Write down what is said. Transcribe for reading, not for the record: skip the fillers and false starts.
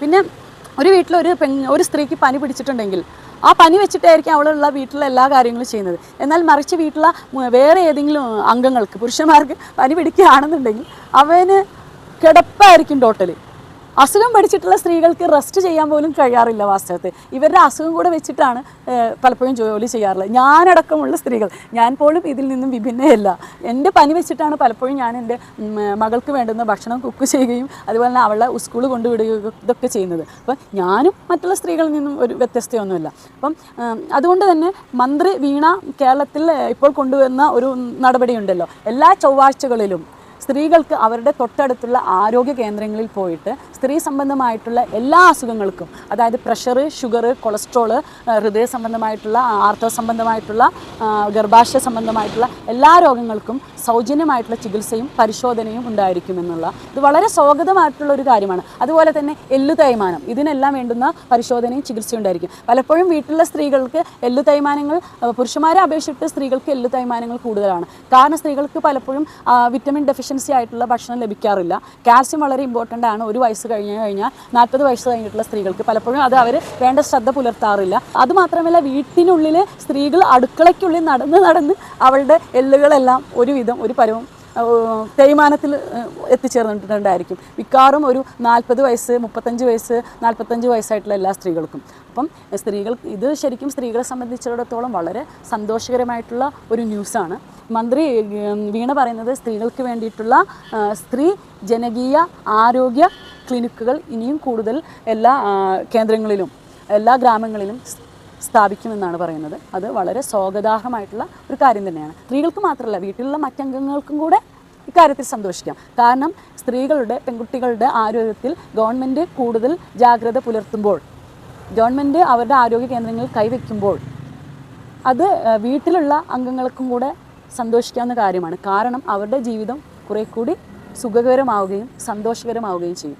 പിന്നെ ഒരു വീട്ടിൽ ഒരു സ്ത്രീക്ക് പനി പിടിച്ചിട്ടുണ്ടെങ്കിൽ ആ പനി വെച്ചിട്ടായിരിക്കും അവളുള്ള വീട്ടിലെ എല്ലാ കാര്യങ്ങളും ചെയ്യുന്നത്. എന്നാൽ മറിച്ച് വീട്ടിലെ വേറെ ഏതെങ്കിലും അംഗങ്ങൾക്ക്, പുരുഷന്മാർക്ക് പനി പിടിക്കുകയാണെന്നുണ്ടെങ്കിൽ അവന് കിടപ്പായിരിക്കും ടോട്ടലി. അസുഖം പഠിച്ചിട്ടുള്ള സ്ത്രീകൾക്ക് റെസ്റ്റ് ചെയ്യാൻ പോലും കഴിയാറില്ല. വാസ്തവത്തിൽ ഇവരുടെ അസുഖം കൂടെ വെച്ചിട്ടാണ് പലപ്പോഴും ജോലി ചെയ്യാറുള്ളത്. ഞാനടക്കമുള്ള സ്ത്രീകൾ, ഞാൻ പോലും ഇതിൽ നിന്നും വിഭിന്നയല്ല. എൻ്റെ പനി വെച്ചിട്ടാണ് പലപ്പോഴും ഞാൻ എൻ്റെ മകൾക്ക് വേണ്ടുന്ന ഭക്ഷണം കുക്ക് ചെയ്യുകയും അതുപോലെ തന്നെ അവളെ സ്കൂൾ കൊണ്ടുവിടുകയും ഇതൊക്കെ ചെയ്യുന്നത്. അപ്പം ഞാനും മറ്റുള്ള സ്ത്രീകളിൽ നിന്നും ഒരു വ്യത്യസ്തയൊന്നുമില്ല. അപ്പം അതുകൊണ്ട് തന്നെ മന്ത്രി വീണ കേരളത്തിൽ ഇപ്പോൾ കൊണ്ടുവന്ന ഒരു നടപടിയുണ്ടല്ലോ, എല്ലാ ചൊവ്വാഴ്ചകളിലും സ്ത്രീകൾക്ക് അവരുടെ തൊട്ടടുത്തുള്ള ആരോഗ്യ കേന്ദ്രങ്ങളിൽ പോയിട്ട് സ്ത്രീ സംബന്ധമായിട്ടുള്ള എല്ലാ അസുഖങ്ങൾക്കും, അതായത് പ്രഷർ, ഷുഗർ, കൊളസ്ട്രോള്, ഹൃദയ സംബന്ധമായിട്ടുള്ള, ആർത്തവ സംബന്ധമായിട്ടുള്ള, ഗർഭാശയ സംബന്ധമായിട്ടുള്ള എല്ലാ രോഗങ്ങൾക്കും സൗജന്യമായിട്ടുള്ള ചികിത്സയും പരിശോധനയും ഉണ്ടായിരിക്കുമെന്നുള്ള ഇത് വളരെ സ്വാഗതമായിട്ടുള്ള ഒരു കാര്യമാണ്. അതുപോലെ തന്നെ എല്ലു തേയ്മാനം, ഇതിനെല്ലാം വേണ്ടുന്ന പരിശോധനയും ചികിത്സയും ഉണ്ടായിരിക്കും. പലപ്പോഴും വീട്ടിലുള്ള സ്ത്രീകൾക്ക് എല്ലു തേയ്മാനങ്ങൾ പുരുഷന്മാരെ അപേക്ഷിച്ചിട്ട് സ്ത്രീകൾക്ക് എല്ലു തേയ്മാനങ്ങൾ കൂടുതലാണ്. കാരണം സ്ത്രീകൾക്ക് പലപ്പോഴും വിറ്റമിൻ ഡെഫിഷ്യൻസി ആയിട്ടുള്ള ഭക്ഷണം ലഭിക്കാറില്ല. കാൽസ്യം വളരെ ഇമ്പോർട്ടൻ്റ് ആണ്. ഒരു വയസ്സ് കഴിഞ്ഞാൽ 40 വയസ്സ് കഴിഞ്ഞിട്ടുള്ള സ്ത്രീകൾക്ക് പലപ്പോഴും അത് അവർ വേണ്ട ശ്രദ്ധ പുലർത്താറില്ല. അതുമാത്രമല്ല വീട്ടിനുള്ളിൽ സ്ത്രീകൾ അടുക്കളയ്ക്കുള്ളിൽ നടന്ന് അവളുടെ എല്ലുകളെല്ലാം ഒരു പരുവം തേയ്മാനത്തിൽ എത്തിച്ചേർന്നിട്ടുണ്ടായിരിക്കും. മിക്കവാറും ഒരു 40 വയസ്സ്, 35 വയസ്സ്, 45 വയസ്സായിട്ടുള്ള എല്ലാ സ്ത്രീകൾക്കും. അപ്പം ഇത് ശരിക്കും സ്ത്രീകളെ സംബന്ധിച്ചിടത്തോളം വളരെ സന്തോഷകരമായിട്ടുള്ള ഒരു ന്യൂസാണ്. മന്ത്രി വീണ പറയുന്നത് സ്ത്രീകൾക്ക് വേണ്ടിയിട്ടുള്ള സ്ത്രീ ജനകീയ ആരോഗ്യ ക്ലിനിക്കുകൾ ഇനിയും കൂടുതൽ എല്ലാ കേന്ദ്രങ്ങളിലും എല്ലാ ഗ്രാമങ്ങളിലും സ്ഥാപിക്കുമെന്നാണ് പറയുന്നത്. അത് വളരെ സ്വാഗതാർഹമായിട്ടുള്ള ഒരു കാര്യം തന്നെയാണ്. സ്ത്രീകൾക്ക് മാത്രമല്ല, വീട്ടിലുള്ള മറ്റംഗങ്ങൾക്കും കൂടെ ഇക്കാര്യത്തിൽ സന്തോഷിക്കാം. കാരണം പെൺകുട്ടികളുടെ ആരോഗ്യത്തിൽ ഗവൺമെൻറ് കൂടുതൽ ജാഗ്രത പുലർത്തുമ്പോൾ, ഗവൺമെൻറ് അവരുടെ ആരോഗ്യ കേന്ദ്രങ്ങളിൽ കൈവയ്ക്കുമ്പോൾ അത് വീട്ടിലുള്ള അംഗങ്ങൾക്കും കൂടെ സന്തോഷിക്കാവുന്ന കാര്യമാണ്. കാരണം അവരുടെ ജീവിതം കുറേ കൂടി സുഖകരമാവുകയും സന്തോഷകരമാവുകയും ചെയ്യും.